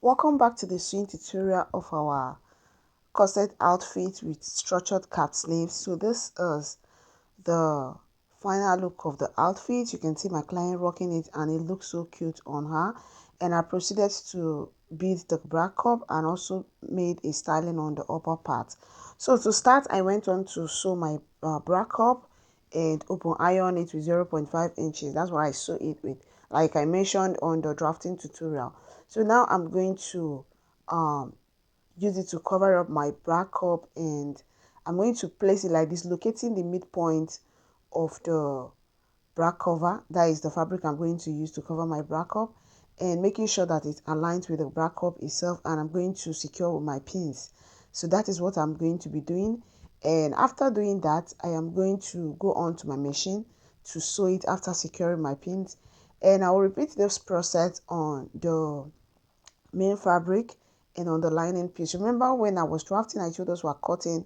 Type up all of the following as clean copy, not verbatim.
Welcome back to the sewing tutorial of our corset outfit with structured cap sleeves. So this is the final look of the outfit. You can see my client rocking it and it looks so cute on her. And I proceeded to bead the bra cup and also made a styling on the upper part. So to start, I went on to sew my bra cup and open iron it with 0.5 inches. That's what I sew it with, like I mentioned on the drafting tutorial. So now I'm going to um use it to cover up my bra cup, and I'm going to place it like this, locating the midpoint of the bra cover. That is the fabric I'm going to use to cover my bra cup, and making sure that it aligns with the bra cup itself, and I'm going to secure with my pins. So that is what I'm going to be doing. And after doing that, I am going to go on to my machine to sew it after securing my pins, and I will repeat this process on the main fabric and on the lining piece. Remember when I was drafting, I told us we're cutting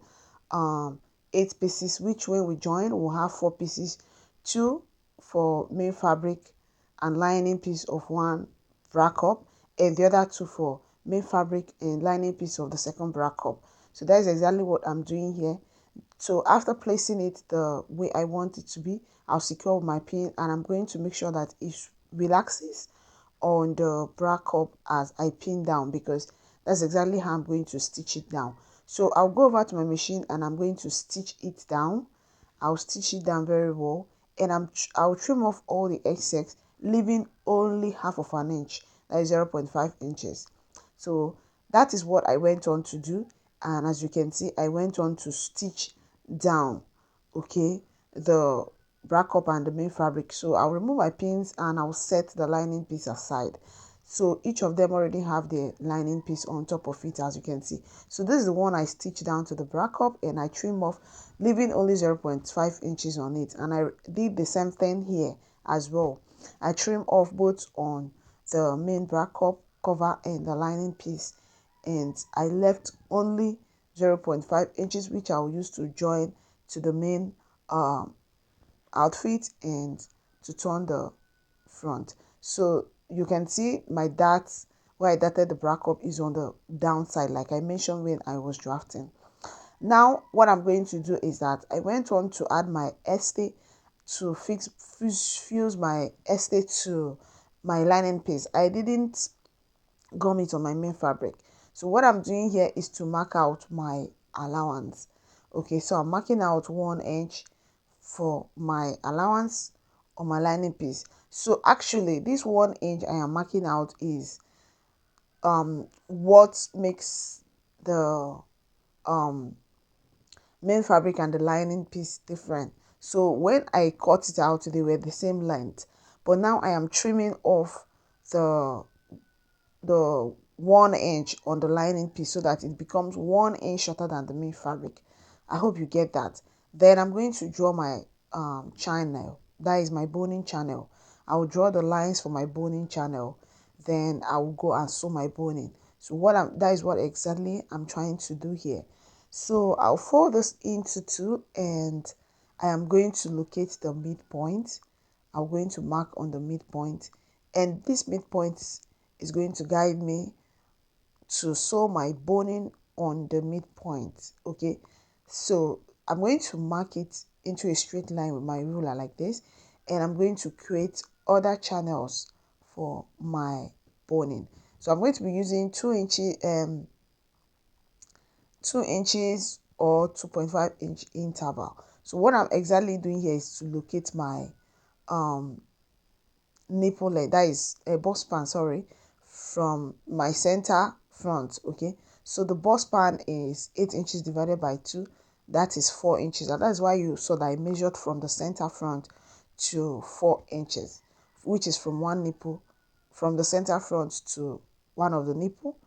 8 pieces, which when we join we'll have 4 pieces, 2 for main fabric and lining piece of one bra cup, and the other 2 for main fabric and lining piece of the second bra cup. So that is exactly what I'm doing here. So after placing it the way I want it to be, I'll secure my pin, and I'm going to make sure that it relaxes on the bra cup as I pin down, because that's exactly how I'm going to stitch it down. So I'll go over to my machine and I'm going to stitch it down. I'll stitch it down very well, and I'll trim off all the excess, leaving only half of an inch, that is 0.5 inches. So that is what I went on to do, and as you can see, I went on to stitch down, okay, the bra cup and the main fabric. So I'll remove my pins and I'll set the lining piece aside. So each of them already have the lining piece on top of it, as you can see. So this is the one I stitched down to the bra cup, and I trim off, leaving only 0.5 inches on it. And I did the same thing here as well. I trim off both on the main bra cup cover and the lining piece, and I left only 0.5 inches, which I'll use to join to the main um, outfit and to turn the front. So you can see my darts, where I darted the bra cup, is on the downside, like I mentioned when I was drafting. Now what I'm going to do is that I went on to add my estee to fuse my estee to my lining piece. I didn't gum it on my main fabric. So what I'm doing here is to mark out my allowance. Okay, so I'm marking out 1 inch for my allowance on my lining piece. So actually this 1 inch I am marking out is what makes the main fabric and the lining piece different. So when I cut it out, they were the same length, but now I am trimming off the 1 inch on the lining piece so that it becomes 1 inch shorter than the main fabric. I hope you get that. Then I'm going to draw my channel. That is my boning channel. I will draw the lines for my boning channel. Then I will go and sew my boning. So that is what exactly I'm trying to do here. So I'll fold this into 2, and I am going to locate the midpoint. I'm going to mark on the midpoint, and this midpoint is going to guide me to sew my boning on the midpoint. Okay, so I'm going to mark it into a straight line with my ruler like this, and I'm going to create other channels for my boning. So I'm going to be using 2 inches or 2.5 inch interval. So what I'm exactly doing here is to locate my nipple leg, that is a bust span, sorry, from my center front. Okay, so the bust span is 8 inches divided by 2, that is 4 inches, and that's why you saw that I measured from the center front to 4 inches, which is from one nipple, from the center front to one of the nipple,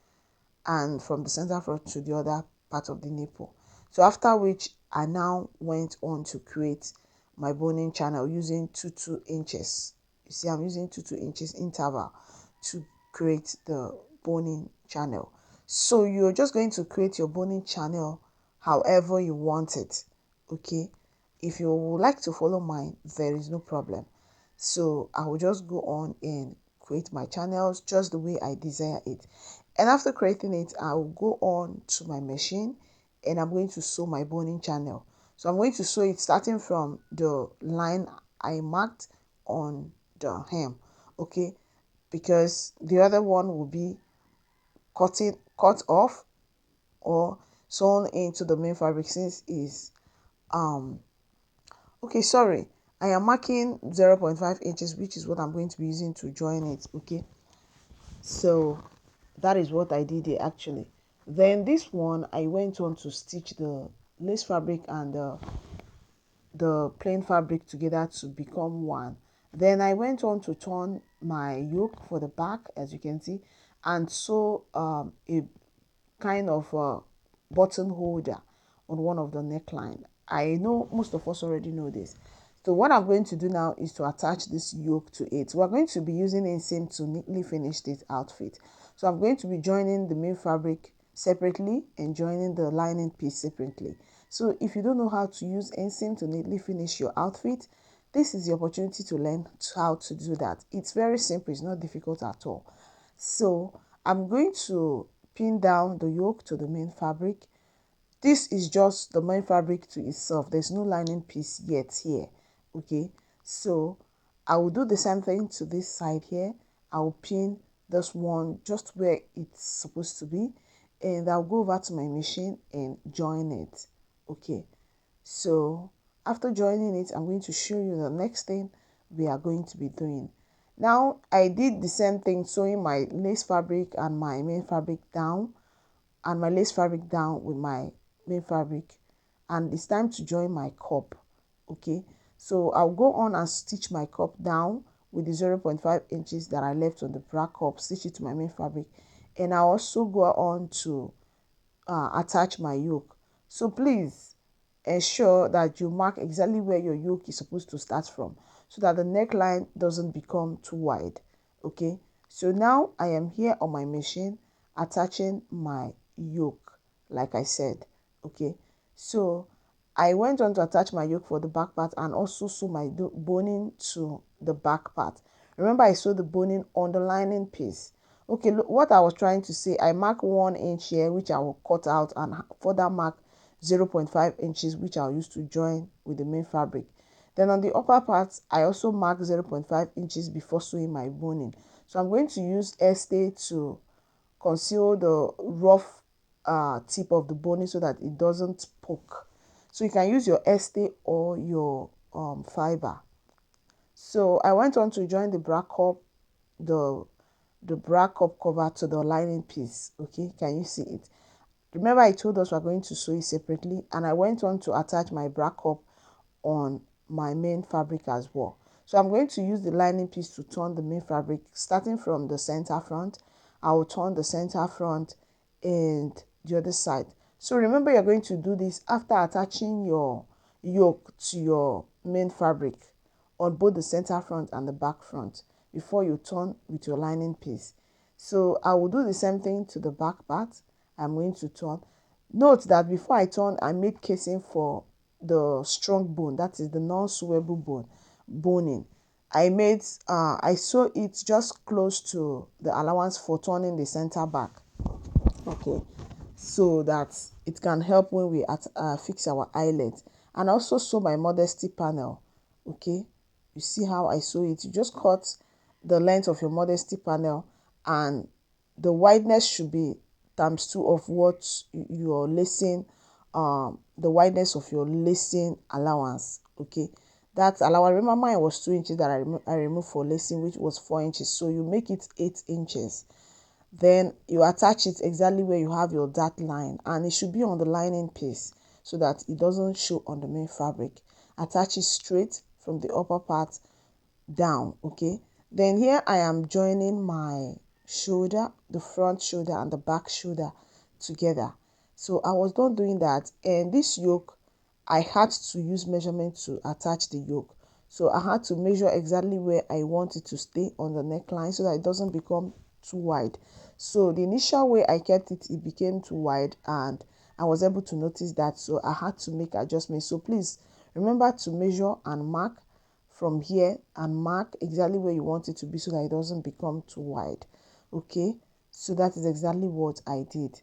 and from the center front to the other part of the nipple. So after which I now went on to create my boning channel using 2 inches. You see, I'm using 2 inches interval to create the boning channel. So you're just going to create your boning channel however you want it. Okay, if you would like to follow mine, there is no problem. So I will just go on and create my channels just the way I desire it. And after creating it, I will go on to my machine and I'm going to sew my boning channel. So I'm going to sew it starting from the line I marked on the hem, okay, because the other one will be cut off or sewn into the main fabric, since is okay, sorry, I am marking 0.5 inches, which is what I'm going to be using to join it. Okay, so that is what I did here actually. Then this one, I went on to stitch the lace fabric and the plain fabric together to become one. Then I went on to turn my yoke for the back, as you can see, and sew a kind of button holder on one of the neckline. I know most of us already know this. So what I'm going to do now is to attach this yoke to it. We're going to be using inseam to neatly finish this outfit. So I'm going to be joining the main fabric separately and joining the lining piece separately. So if you don't know how to use inseam to neatly finish your outfit, this is the opportunity to learn how to do that. It's very simple. It's not difficult at all. So I'm going to pin down the yoke to the main fabric. This is just the main fabric to itself. There's no lining piece yet here. Okay, so I will do the same thing to this side here. I will pin this one just where it's supposed to be, and I'll go over to my machine and join it. Okay, so after joining it, I'm going to show you the next thing we are going to be doing. Now I did the same thing, sewing my lace fabric and my main fabric down, and my lace fabric down with my main fabric, and it's time to join my cup. Okay, so I'll go on and stitch my cup down with the 0.5 inches that I left on the bra cup, stitch it to my main fabric, and I also go on to attach my yoke. So please ensure that you mark exactly where your yoke is supposed to start from, so that the neckline doesn't become too wide. Okay, so now I am here on my machine attaching my yoke, like I said. Okay, so I went on to attach my yoke for the back part and also sew my boning to the back part. Remember, I sewed the boning on the lining piece. Okay, look what I was trying to say. I mark 1 inch here, which I will cut out, and further mark 0.5 inches, which I'll use to join with the main fabric. Then on the upper part, I also mark 0.5 inches before sewing my boning. So I'm going to use stay to conceal the rough tip of the boning so that it doesn't poke. So you can use your stay or your fiber. So I went on to join the bra cup, the bra cup cover to the lining piece. Okay, can you see it? Remember, I told us we're going to sew it separately, and I went on to attach my bra cup on my main fabric as well. So I'm going to use the lining piece to turn the main fabric, starting from the center front. I will turn the center front and the other side. So remember, you're going to do this after attaching your yoke to your main fabric on both the center front and the back front before you turn with your lining piece. So I will do the same thing to the back part. I'm going to turn. Note that before I turn, I made casing for the strong bone, that is the non-sewable boning. I sew it just close to the allowance for turning the center back. Okay, so that it can help when we fix our eyelet. And also sew my modesty panel. Okay, you see how I sew it? You just cut the length of your modesty panel, and the wideness should be times 2 of what you're lacing, the wideness of your lacing allowance. Okay, that allowance, remember mine was 2 inches that I removed for lacing, which was 4 inches, so you make it 8 inches. Then you attach it exactly where you have your dart line, and it should be on the lining piece so that it doesn't show on the main fabric. Attach it straight from the upper part down. Okay, then here I am joining my shoulder, the front shoulder and the back shoulder together. So I was done doing that, and this yoke, I had to use measurement to attach the yoke. So I had to measure exactly where I want it to stay on the neckline so that it doesn't become too wide. So the initial way I kept it, it became too wide, and I was able to notice that, so I had to make adjustments. So please remember to measure and mark from here, and mark exactly where you want it to be so that it doesn't become too wide. Okay, So that is exactly what I did.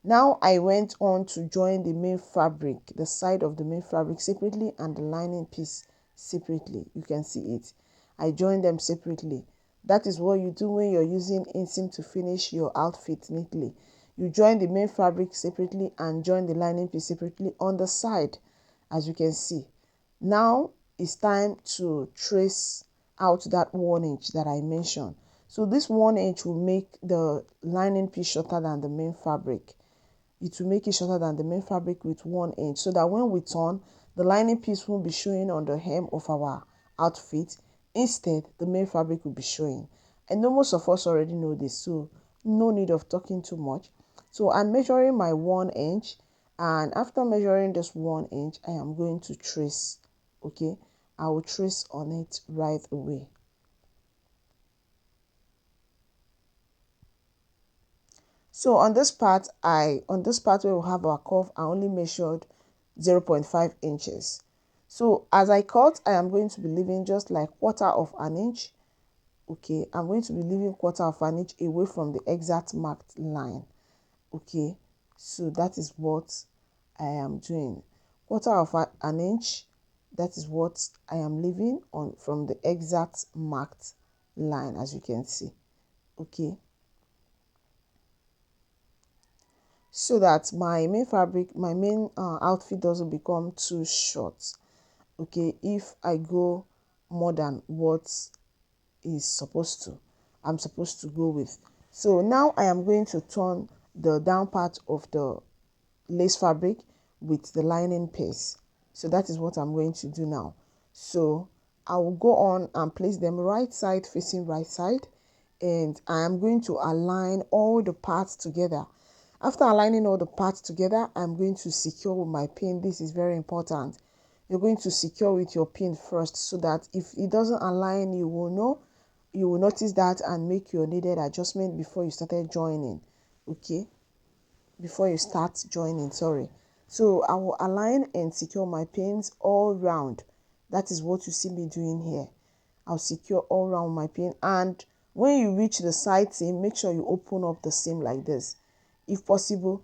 Now I went on to join the main fabric, the side of the main fabric separately and the lining piece separately. You can see it. I joined them separately. That is what you do when you're using inseam to finish your outfit neatly. You join the main fabric separately and join the lining piece separately on the side, as you can see. Now it's time to trace out that 1 inch that I mentioned. So this 1 inch will make the lining piece shorter than the main fabric. It will make it shorter than the main fabric with 1 inch, so that when we turn, the lining piece won't be showing on the hem of our outfit. Instead, the main fabric will be showing. I know most of us already know this, so no need of talking too much. So I'm measuring my 1 inch, and after measuring this 1 inch, I am going to trace. Okay, I will trace on it right away. So on this part, where we have our curve, I only measured 0.5 inches. So as I cut, I am going to be leaving just like 1/4 inch. Okay, I'm going to be leaving 1/4 inch away from the exact marked line. Okay, so that is what I am doing. 1/4 inch, that is what I am leaving on from the exact marked line, as you can see. Okay, so that my main outfit doesn't become too short. Okay, if I go more than what is supposed to I'm supposed to go with. So now I am going to turn the down part of the lace fabric with the lining piece. So that is what I'm going to do now. So I will go on and place them right side facing right side, and I am going to align all the parts together. After aligning all the parts together, I'm going to secure with my pin. This is very important. You're going to secure with your pin first, so that if it doesn't align, you will notice that and make your needed adjustment before you started joining. Okay, before you start joining, sorry. So I will align and secure my pins all round. That is what you see me doing here. I'll secure all around my pin, and when you reach the side seam, make sure you open up the seam like this. If possible,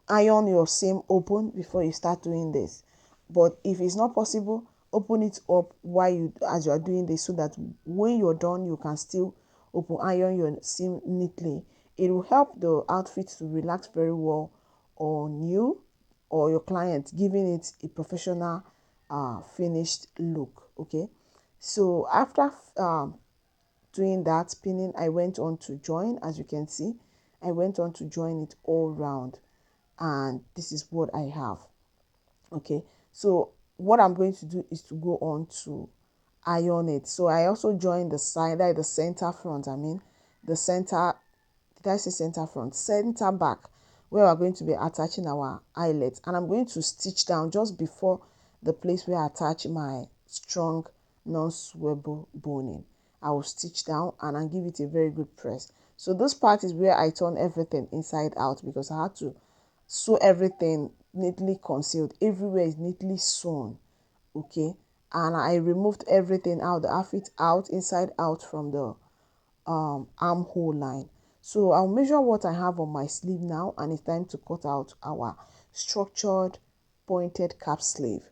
iron your seam open before you start doing this. But if it's not possible, open it up as you are doing this, so that when you're done, you can still open iron your seam neatly. It will help the outfit to relax very well on you or your client, giving it a professional finished look. Okay, so after doing that pinning, I went on to join. As you can see, I went on to join it all round, and this is what I have. Okay, so what I'm going to do is to go on to iron it. So I also joined the side, that is the center front, the center, did I say center front, center back, where we're going to be attaching our eyelet, and I'm going to stitch down just before the place where I attach my strong non-sewable boning. I will stitch down and I'll give it a very good press. So this part is where I turn everything inside out, because I had to sew everything neatly concealed. Everywhere is neatly sewn. Okay, and I removed everything out, the outfit out, inside out, from the armhole line. So I'll measure what I have on my sleeve now, and it's time to cut out our structured pointed cap sleeve.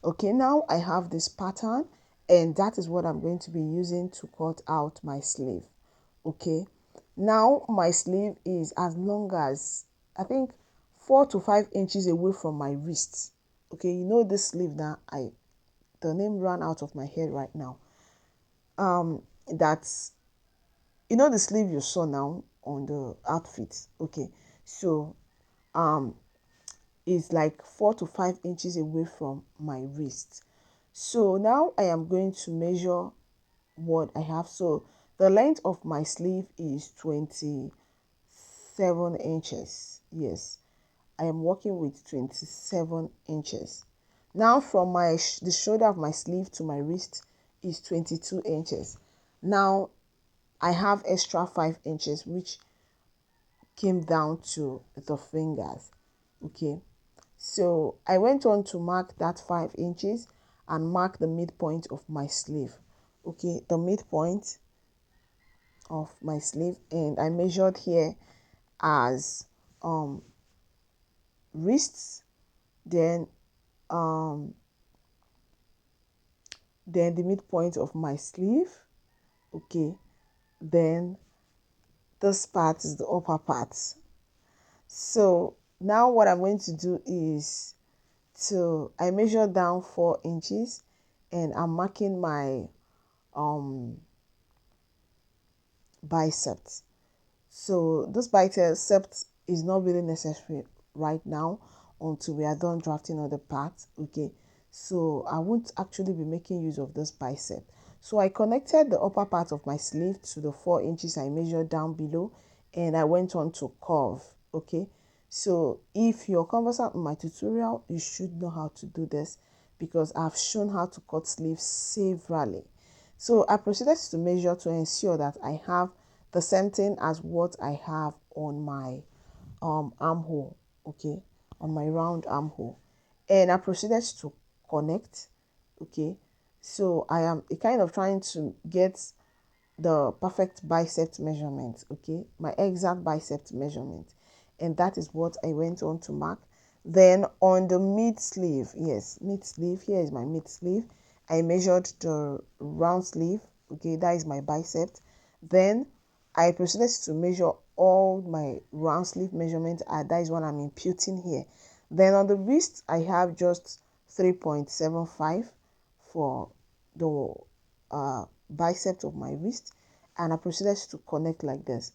Okay, now I have this pattern, and that is what I'm going to be using to cut out my sleeve. Okay, now my sleeve is as long as, I think, 4 to 5 inches away from my wrist. Okay, you know this sleeve now, the name ran out of my head right now. That's, you know, the sleeve you saw now on the outfit. Okay, so is like 4 to 5 inches away from my wrist. So now I am going to measure what I have. So the length of my sleeve is 27 inches. Yes, I am working with 27 inches. Now from the shoulder of my sleeve to my wrist is 22 inches. Now I have extra 5 inches, which came down to the fingers. Okay, so I went on to mark that 5 inches and mark the midpoint of my sleeve. Okay, the midpoint of my sleeve, and I measured here as wrists, then um then the midpoint of my sleeve. Okay, then this part is the upper part. So now what I'm going to do is I measure down 4 inches, and I'm marking my biceps. So this bicep is not really necessary right now until we are done drafting other parts. Okay, so I won't actually be making use of this bicep. So I connected the upper part of my sleeve to the 4 inches I measured down below, and I went on to curve. Okay, so if you're conversant with my tutorial, you should know how to do this because I've shown how to cut sleeves severally. So I proceeded to measure to ensure that I have the same thing as what I have on my armhole, okay, on my round armhole. And I proceeded to connect, okay. So I am kind of trying to get the perfect bicep measurement, okay, my exact bicep measurement, and that is what I went on to mark. Then on the mid sleeve, yes, mid sleeve, here is my mid sleeve. I measured the round sleeve, okay, that is my bicep. Then I proceeded to measure all my round sleeve measurement, and that is what I'm imputing here. Then on the wrist, I have just 3.75 for the bicep of my wrist, and I proceeded to connect like this.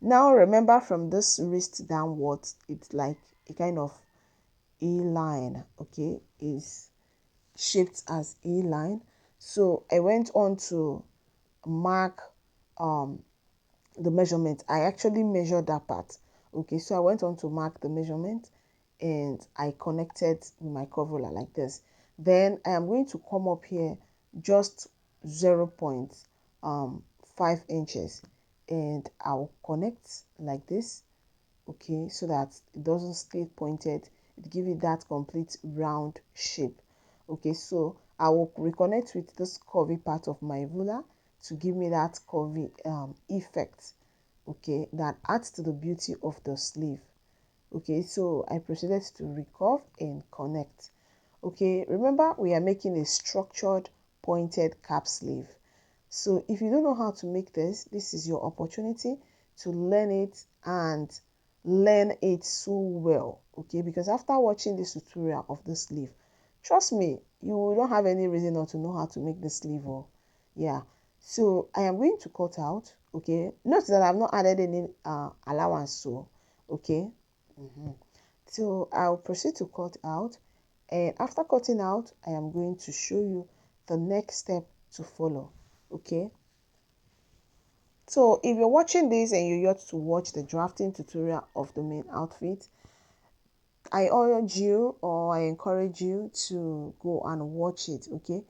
Now remember, from this wrist downwards, it's like a kind of A line, okay, is shaped as A line. So I went on to mark the measurement. I actually measured that part. Okay, so I went on to mark the measurement, and I connected with my curve ruler like this. Then I am going to come up here just 0.5 inches, and I'll connect like this, okay, so that it doesn't stay pointed. It gives it that complete round shape. Okay, so I will reconnect with this curvy part of my ruler to give me that curvy effect, okay, that adds to the beauty of the sleeve. Okay, so I proceeded to recurve and connect. Okay, remember we are making a structured pointed cap sleeve. So if you don't know how to make this is your opportunity to learn it, and learn it so well, okay, because after watching this tutorial of the sleeve, trust me, you don't have any reason not to know how to make the sleeve. Or yeah, so I am going to cut out, okay. Note that I've not added any allowance, so okay. So I'll proceed to cut out, and after cutting out, I am going to show you the next step to follow, okay. So if you're watching this and you're yet to watch the drafting tutorial of the main outfit, I urge you, or I encourage you to go and watch it, okay.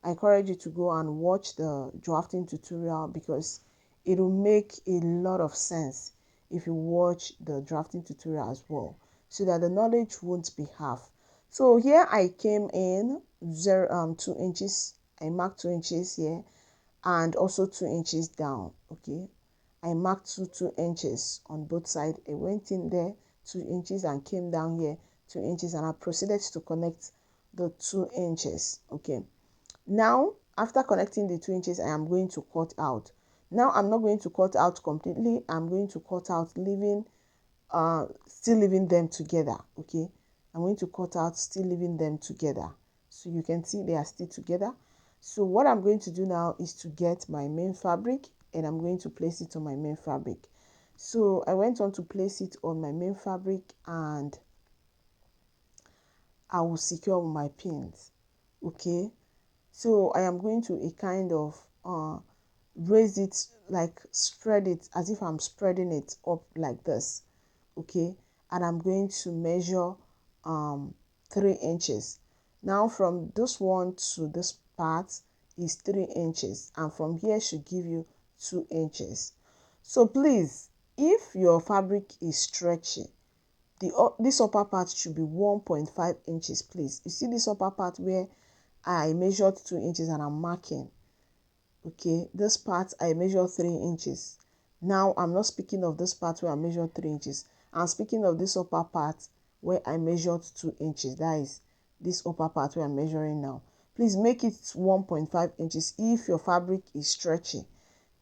I encourage you to go and watch the drafting tutorial because it will make a lot of sense if you watch the drafting tutorial as well, so that the knowledge won't be half. So here I came in 2 inches. I marked 2 inches here, and also 2 inches down, okay. I marked 2 inches on both sides. I went in there 2 inches and came down here 2 inches, and I proceeded to connect the 2 inches, okay. Now after connecting the 2 inches, I am going to cut out. Now I'm not going to cut out completely. I'm going to cut out leaving still leaving them together, okay. I'm going to cut out still leaving them together, so you can see they are still together. So what I'm going to do now is to get my main fabric, and I'm going to place it on my main fabric. So I went on to place it on my main fabric, and I will secure my pins, okay. So I am going to a kind of raise it, like spread it as if I'm spreading it up like this, okay. And I'm going to measure 3 inches. Now from this one to this part is 3 inches, and from here should give you 2 inches. So please, if your fabric is stretchy, this upper part should be 1.5 inches, please. You see this upper part where I measured 2 inches and I'm marking, okay. This part I measured 3 inches. Now I'm not speaking of this part where I measured 3 inches. I'm speaking of this upper part where I measured 2 inches. That is this upper part where I'm measuring now. Please make it 1.5 inches if your fabric is stretchy.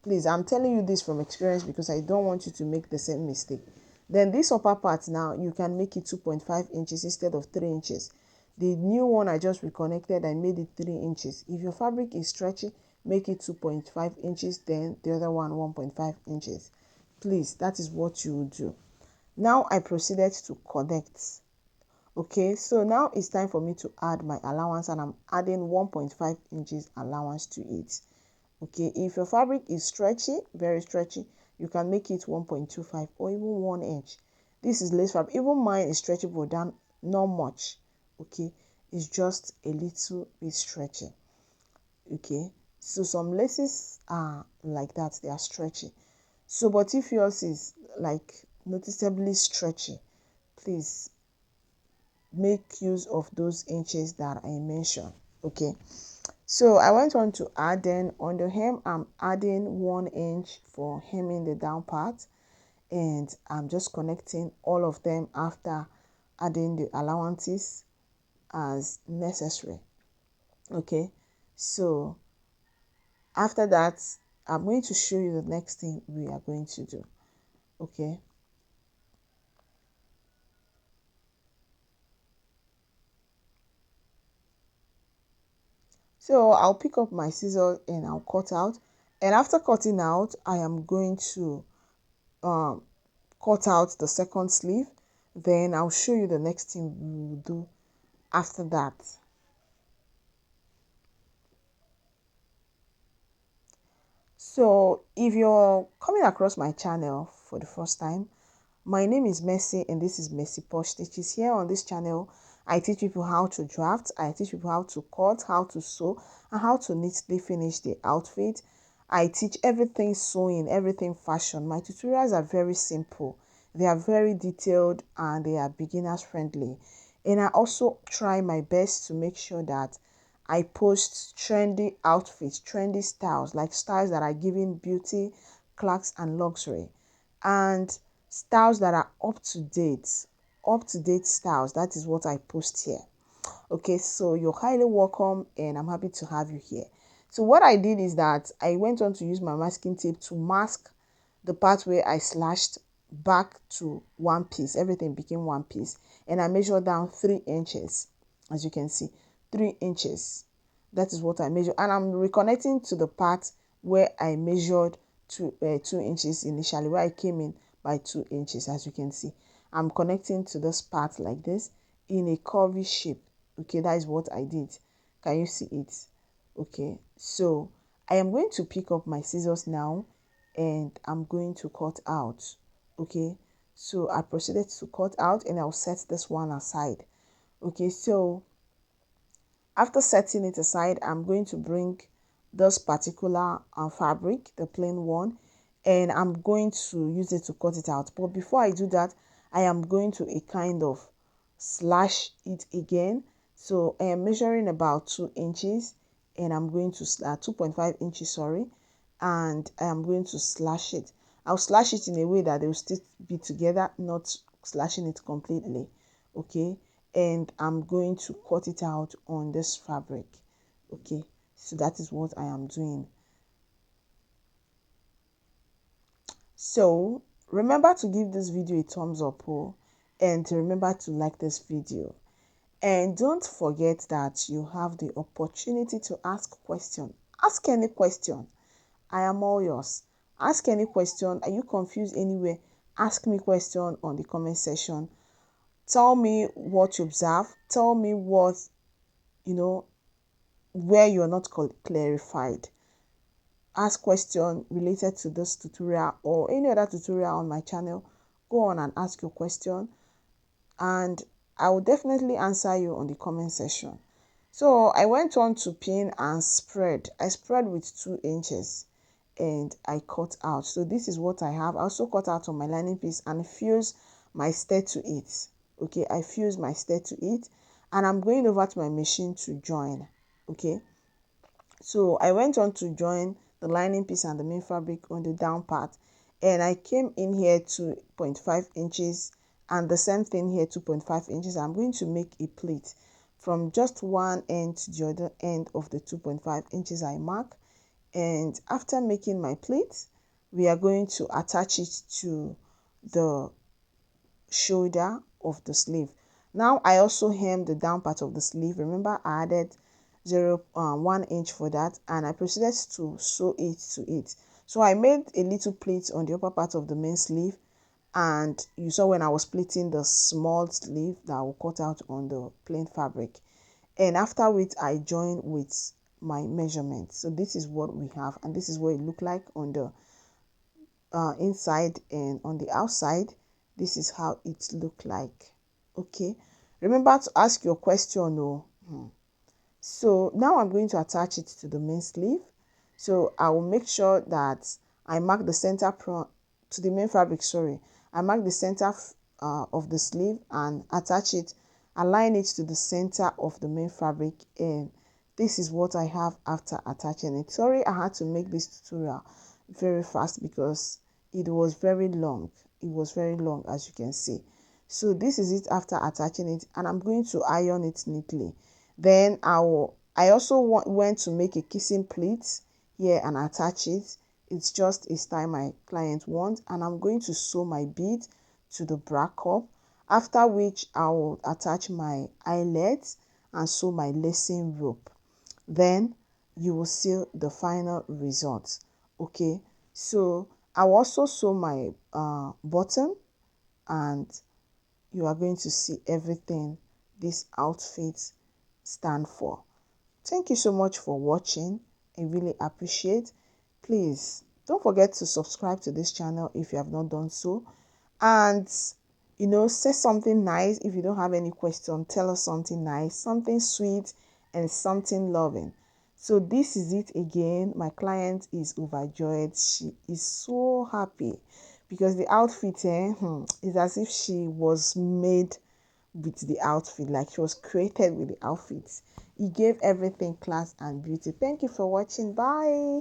Please, I'm telling you this from experience because I don't want you to make the same mistake. Then this upper part now, you can make it 2.5 inches instead of 3 inches. The new one I just reconnected, I made it 3 inches. If your fabric is stretchy, make it 2.5 inches, then the other one 1.5 inches. Please, that is what you will do. Now I proceeded to connect. Okay, so now it's time for me to add my allowance, and I'm adding 1.5 inches allowance to it. Okay, if your fabric is stretchy, very stretchy, you can make it 1.25 or even 1 inch. This is lace fabric. Even mine is stretchable down, not much. Okay, it's just a little bit stretchy. Okay, so some laces are like that, they are stretchy. So but if yours is like noticeably stretchy, please make use of those inches that I mentioned. Okay, so I went on to add, then on the hem I'm adding 1 inch for hemming the down part, and I'm just connecting all of them after adding the allowances as necessary. Okay, so after that I'm going to show you the next thing we are going to do. Okay, so I'll pick up my scissors and I'll cut out, and after cutting out I am going to um cut out the second sleeve. Then I'll show you the next thing we will do after that. So if you're coming across my channel for the first time, my name is Mercy and this is Mercy Posh Stitches. Here on this channel, I teach people how to draft, I teach people how to cut, how to sew, and how to neatly finish the outfit. I teach everything sewing, everything fashion. My tutorials are very simple. They are very detailed and they are beginners friendly. And I also try my best to make sure that I post trendy outfits, trendy styles, like styles that are giving beauty, class, and luxury. And styles that are up to date styles. That is what I post here. Okay, so you're highly welcome and I'm happy to have you here. So what I did is that I went on to use my masking tape to mask the part where I slashed back to one piece. Everything became one piece, and I measured down 3 inches. As you can see, 3 inches. That is what I measured, and I'm reconnecting to the part where I measured 2 inches initially, where I came in by 2 inches. As you can see, I'm connecting to this part like this in a curvy shape. Okay, that is what I did. Can you see it? Okay, so I am going to pick up my scissors now and I'm going to cut out. Okay, so I proceeded to cut out and I'll set this one aside. Okay, so after setting it aside, I'm going to bring this particular fabric, the plain one, and I'm going to use it to cut it out. But before I do that, I am going to a kind of slash it again. So I am measuring about 2 inches and I'm going to 2.5 inches, sorry, and I am going to slash it. I'll slash it in a way that they will still be together, not slashing it completely. Okay, and I'm going to cut it out on this fabric. Okay, so that is what I am doing. So remember to give this video a thumbs up, and remember to like this video. And don't forget that you have the opportunity to ask questions. Ask any question. I am all yours. Ask any question. Are you confused anywhere? Ask me question on the comment section. Tell me what you observe. Tell me what, you know, where you're not clarified. Ask question related to this tutorial or any other tutorial on my channel. Go on and ask your question and I will definitely answer you on the comment section. So I went on to pin and spread. I spread with 2 inches and I cut out. So this is what I have. I also cut out on my lining piece and fuse my stud to it. Okay, I fuse my stud to it and I'm going over to my machine to join. Okay, so I went on to join the lining piece and the main fabric on the down part, and I came in here 2.5 inches, and the same thing here 2.5 inches. I'm going to make a pleat from just one end to the other end of the 2.5 inches I mark. And after making my pleat, we are going to attach it to the shoulder of the sleeve. Now I also hem the down part of the sleeve. Remember, I added 1 inch for that, and I proceeded to sew it to it. So I made a little pleat on the upper part of the main sleeve, and you saw when I was pleating the small sleeve that I will cut out on the plain fabric. And after which I join with my measurement. So this is what we have, and this is what it looked like on the inside, and on the outside this is how it looked like. Okay, remember to ask your question. Oh, so now I'm going to attach it to the main sleeve. So I will make sure that I mark the center to the main fabric, sorry. I mark the center of the sleeve and attach it, align it to the center of the main fabric, and this is what I have after attaching it. Sorry, I had to make this tutorial very fast because it was very long. It was very long, as you can see. So this is it after attaching it, and I'm going to iron it neatly. Then I also went to make a kissing pleat here and attach it. It's just a style my client wants, and I'm going to sew my bead to the bra cup, after which I will attach my eyelets and sew my lacing rope. Then you will see the final result. Okay, so I will also sew my bottom, and you are going to see everything this outfit stand for. Thank you so much for watching. I really appreciate. Please don't forget to subscribe to this channel if you have not done so, and say something nice. If you don't have any question, tell us something nice, something sweet, and something loving. So this is it again. My client is overjoyed. She is so happy because the outfit is as if she was made with the outfit, like she was created with the outfits. He gave everything class and beauty. Thank you for watching. Bye.